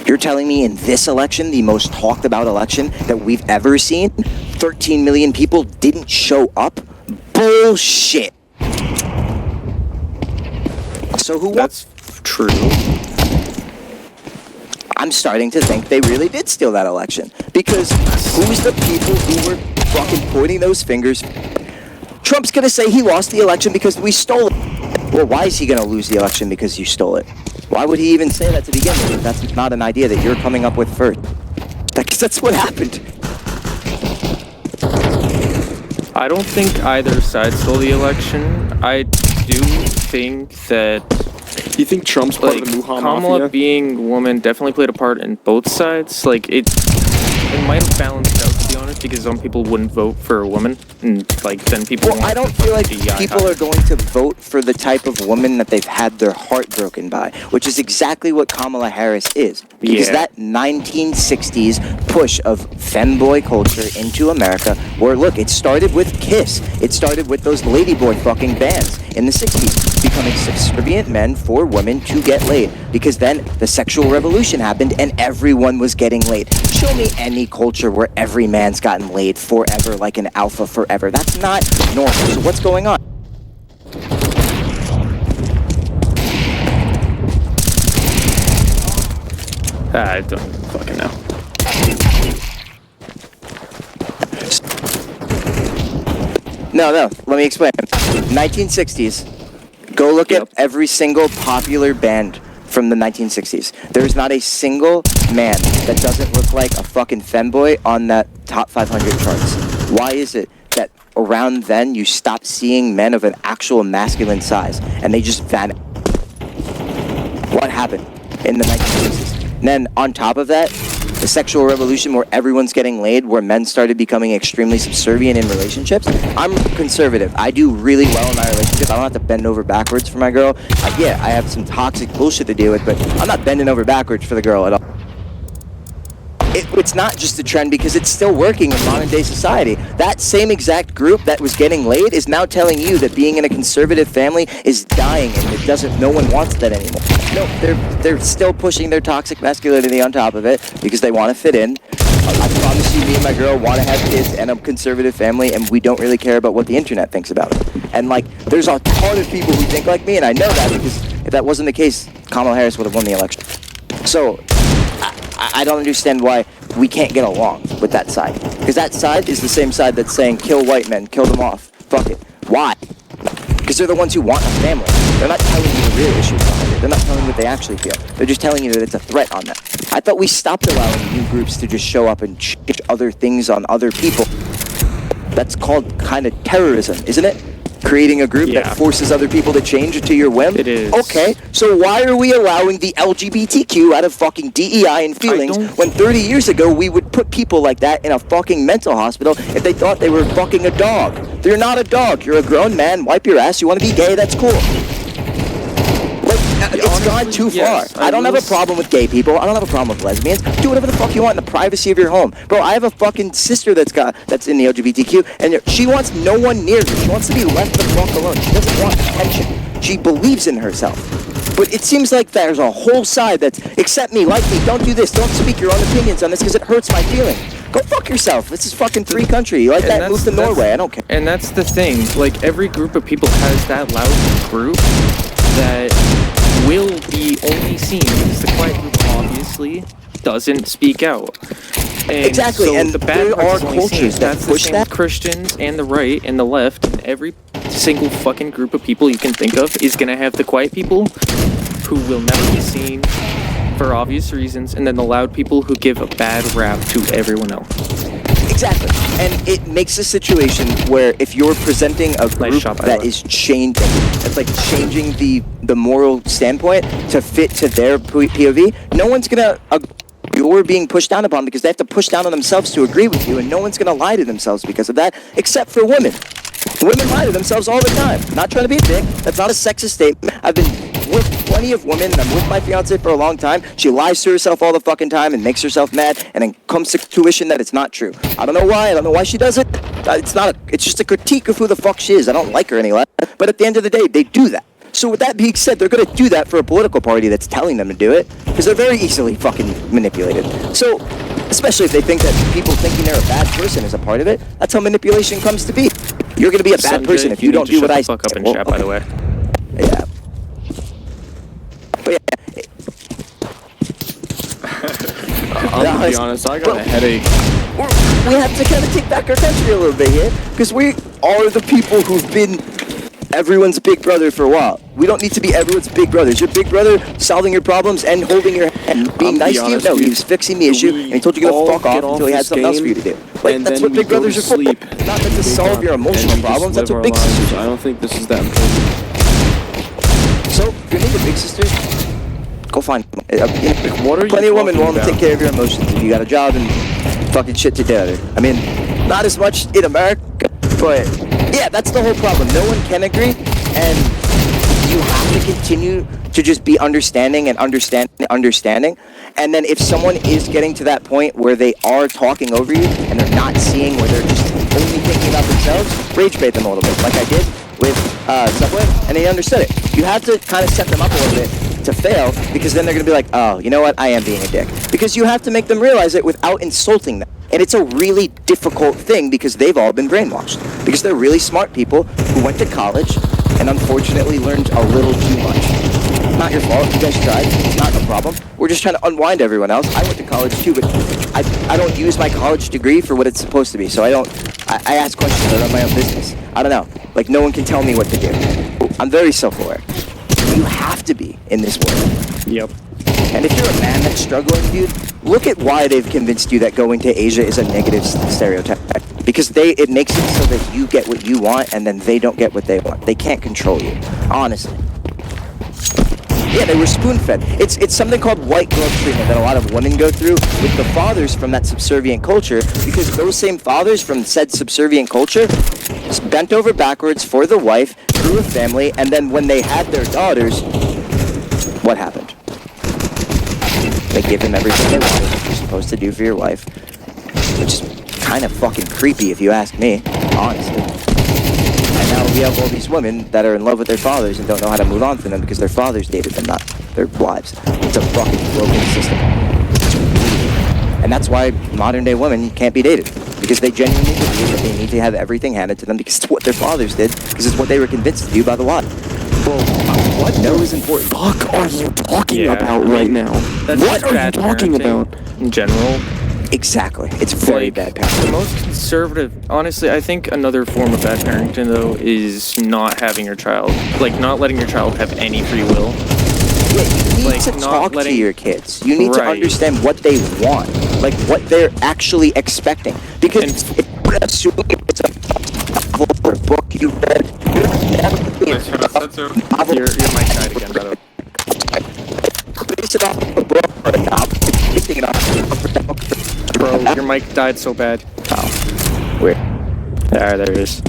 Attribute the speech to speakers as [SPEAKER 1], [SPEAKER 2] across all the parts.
[SPEAKER 1] You're telling me in this election, the most talked about election that we've ever seen, 13 million people didn't show up? Bullshit. So who won?
[SPEAKER 2] That's true.
[SPEAKER 1] I'm starting to think they really did steal that election. Because who's the people who were fucking pointing those fingers? Trump's gonna say he lost the election because we stole it. Well, why is he gonna lose the election because you stole it? Why would he even say that to begin with? That's not an idea that you're coming up with first. That's what happened.
[SPEAKER 2] I don't think either side stole the election. I do think that
[SPEAKER 3] You think Trump's part of the Wuhan
[SPEAKER 2] Kamala
[SPEAKER 3] mafia?
[SPEAKER 2] being a woman definitely played a part in both sides. Like it might have balanced out, to be honest, because some people wouldn't vote for a woman, and like then people.
[SPEAKER 1] Well, I don't feel like people are going to vote for the type of woman that they've had their heart broken by, which is exactly what Kamala Harris is. Because that 1960s push of femboy culture into America, where look, it started with Kiss, it started with those ladyboy fucking bands in the 60s, becoming subservient men for women to get laid. Because then the sexual revolution happened and everyone was getting laid. Show me any culture where every man's gotten laid forever, like an alpha forever. That's not normal. So what's going on?
[SPEAKER 2] I don't fucking know.
[SPEAKER 1] No, let me explain. 1960s. Go look at every single popular band from the 1960s. There's not a single man that doesn't look like a fucking femboy on that top 500 charts. Why is it that around then you stop seeing men of an actual masculine size and they just vanish? What happened in the 1960s? And then on top of that, the sexual revolution where everyone's getting laid, where men started becoming extremely subservient in relationships. I'm conservative. I do really well in my relationship. I don't have to bend over backwards for my girl. Yeah, I have some toxic bullshit to deal with, but I'm not bending over backwards for the girl at all. It's not just a trend because it's still working in modern day society. That same exact group that was getting laid is now telling you that being in a conservative family is dying and no one wants that anymore. No, they're still pushing their toxic masculinity on top of it because they want to fit in. I promise you, me and my girl want to have kids and a conservative family, and we don't really care about what the internet thinks about it. And like, there's a ton of people who think like me, and I know that because if that wasn't the case, Kamala Harris would have won the election. So I don't understand why we can't get along with that side. Because that side is the same side that's saying, kill white men, kill them off, fuck it. Why? Because they're the ones who want a family. They're not telling you the real issues behind it. They're not telling you what they actually feel. They're just telling you that it's a threat on them. I thought we stopped allowing new groups to just show up and change other things on other people. That's called kind of terrorism, isn't it? Creating a group that forces other people to change it to your whim?
[SPEAKER 2] It is.
[SPEAKER 1] Okay, so why are we allowing the LGBTQ out of fucking DEI and feelings when 30 years ago we would put people like that in a fucking mental hospital if they thought they were fucking a dog? You're not a dog. You're a grown man. Wipe your ass. You want to be gay? That's cool. Like, it's gone too far. I don't have a problem with gay people. I don't have a problem with lesbians. Do whatever the fuck you want in the privacy of your home. Bro, I have a fucking sister that's in the LGBTQ, and she wants no one near her. She wants to be left the fuck alone. She doesn't want attention. She believes in herself. But it seems like there's a whole side that's, accept me, like me, don't do this, don't speak your own opinions on this because it hurts my feelings. Go fuck yourself. This is fucking free country. You like that? Move to Norway. I don't care.
[SPEAKER 2] And that's the thing. Like, every group of people has that loud group that will be only seen because the quiet group obviously doesn't speak out. And
[SPEAKER 1] exactly,
[SPEAKER 2] so
[SPEAKER 1] and
[SPEAKER 2] the bad
[SPEAKER 1] there are cultures that push that.
[SPEAKER 2] Christians and the right and the left and every single fucking group of people you can think of is gonna have the quiet people who will never be seen for obvious reasons, and then the loud people who give a bad rap to everyone else.
[SPEAKER 1] Exactly, and it makes a situation where if you're presenting a group that is changing, it's like changing the moral standpoint to fit to their POV, no one's gonna. You're being pushed down upon because they have to push down on themselves to agree with you, and no one's gonna lie to themselves because of that, except for women. Women lie to themselves all the time. Not trying to be a dick. That's not a sexist statement. I've been with plenty of women. I'm with my fiance for a long time. She lies to herself all the fucking time and makes herself mad, and then comes to tuition that it's not true. I don't know why. I don't know why she does it. It's just a critique of who the fuck she is. I don't like her any less. But at the end of the day, they do that. So with that being said, they're going to do that for a political party that's telling them to do it, because they're very easily fucking manipulated. So, especially if they think that people thinking they're a bad person is a part of it, that's how manipulation comes to be. You're going to be a bad person if you don't do what I say.
[SPEAKER 2] Fuck up in chat, by the way.
[SPEAKER 1] Yeah. But yeah.
[SPEAKER 3] I'm gonna be honest, I got a headache.
[SPEAKER 1] We have to kind of take back our country a little bit here, because we are the people who've been everyone's big brother for a while. We don't need to be everyone's big brothers. Your big brother solving your problems and holding your hand and being nice to you? No, he was fixing the issue, and he told you to go fuck off until he had something else for you to do. Like, that's what big brothers are for. Not meant to solve your emotional problems, that's what big sisters do.
[SPEAKER 3] I don't think this is that important.
[SPEAKER 1] So, if you need a big sister, go find one.
[SPEAKER 3] What are you
[SPEAKER 1] Plenty of women
[SPEAKER 3] talking
[SPEAKER 1] willing to
[SPEAKER 3] about?
[SPEAKER 1] take care of your emotions if you got a job and fucking shit together. I mean, not as much in America, but yeah, that's the whole problem. No one can agree, and you have to continue to just be understanding and understanding. And then if someone is getting to that point where they are talking over you and they're not seeing, where they're just only thinking about themselves, rage bait them a little bit, like I did with Subway, and they understood it. You have to kind of set them up a little bit to fail, because then they're going to be like, oh, you know what, I am being a dick. Because you have to make them realize it without insulting them. And it's a really difficult thing, because they've all been brainwashed. Because they're really smart people who went to college and unfortunately learned a little too much. Not your fault, you guys tried, it's not a problem. We're just trying to unwind everyone else. I went to college too, but I don't use my college degree for what it's supposed to be. So I ask questions, I run my own business. I don't know, like no one can tell me what to do. I'm very self-aware. You have to be in this world.
[SPEAKER 3] Yep.
[SPEAKER 1] And if you're a man that's struggling, dude, look at why they've convinced you that going to Asia is a negative stereotype. Because it makes it so that you get what you want and then they don't get what they want. They can't control you, honestly. Yeah, they were spoon-fed. It's something called white glove treatment that a lot of women go through with the fathers from that subservient culture, because those same fathers from said subservient culture bent over backwards for the wife, grew a family, and then when they had their daughters, what happened? They give them everything they wanted, that you're supposed to do for your wife, which is kind of fucking creepy if you ask me, honestly. And now we have all these women that are in love with their fathers and don't know how to move on from them because their fathers dated them, not their wives. It's a fucking broken system. And that's why modern day women can't be dated. Because they genuinely believe that they need to have everything handed to them because it's what their fathers did, because it's what they were convinced to do by the law. Well, what no is important.
[SPEAKER 3] Fuck are you talking about right now?
[SPEAKER 2] That's
[SPEAKER 3] What are you
[SPEAKER 2] bad
[SPEAKER 3] talking
[SPEAKER 2] parenting
[SPEAKER 3] about?
[SPEAKER 2] in general?
[SPEAKER 1] Exactly. It's very
[SPEAKER 2] Like,
[SPEAKER 1] bad
[SPEAKER 2] the
[SPEAKER 1] parenting.
[SPEAKER 2] most conservative, honestly, I think another form of bad parenting, though, is not having your child, like, not letting your child have any free will.
[SPEAKER 1] Yeah, you need
[SPEAKER 2] like,
[SPEAKER 1] to
[SPEAKER 2] not
[SPEAKER 1] talk to
[SPEAKER 2] letting-
[SPEAKER 1] your kids. You need to
[SPEAKER 2] Right.
[SPEAKER 1] understand what they want, like what they're actually expecting. Because
[SPEAKER 2] And-
[SPEAKER 1] if you're assuming it's a novel or a book you read, you're never going to be a novel.
[SPEAKER 2] Your mic died again, by the way.
[SPEAKER 1] Base it off of a book or a novel. You're basing it off of a book.
[SPEAKER 2] Bro, your mic died so bad.
[SPEAKER 1] Oh, weird.
[SPEAKER 2] There it is.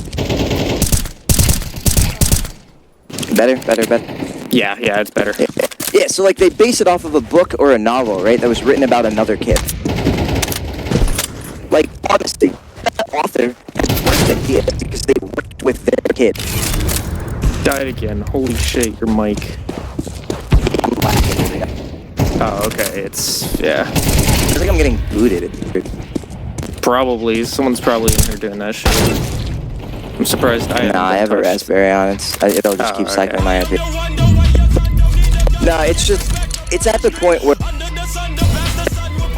[SPEAKER 1] Better.
[SPEAKER 2] Yeah, it's better.
[SPEAKER 1] Yeah, so like they base it off of a book or a novel, right, that was written about another kid. Like, honestly, that author has worked ideas because they worked with their kid.
[SPEAKER 2] Died again. Holy shit, your mic.
[SPEAKER 1] I'm laughing.
[SPEAKER 2] Oh, okay, it's, yeah.
[SPEAKER 1] I think I'm getting booted.
[SPEAKER 2] Probably. Someone's probably in here doing that shit. I'm surprised I haven't
[SPEAKER 1] Nah, I
[SPEAKER 2] been
[SPEAKER 1] have a
[SPEAKER 2] touched.
[SPEAKER 1] Raspberry on it. It'll just keep
[SPEAKER 2] okay.
[SPEAKER 1] cycling my IP. Nah, it's at the point where,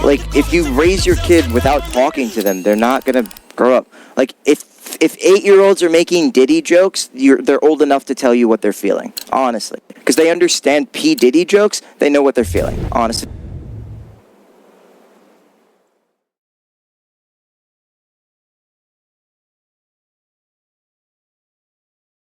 [SPEAKER 1] like, if you raise your kid without talking to them, they're not gonna grow up. Like, if 8-year-olds are making Diddy jokes, they're old enough to tell you what they're feeling, honestly. Because they understand P. Diddy jokes, they know what they're feeling, honestly.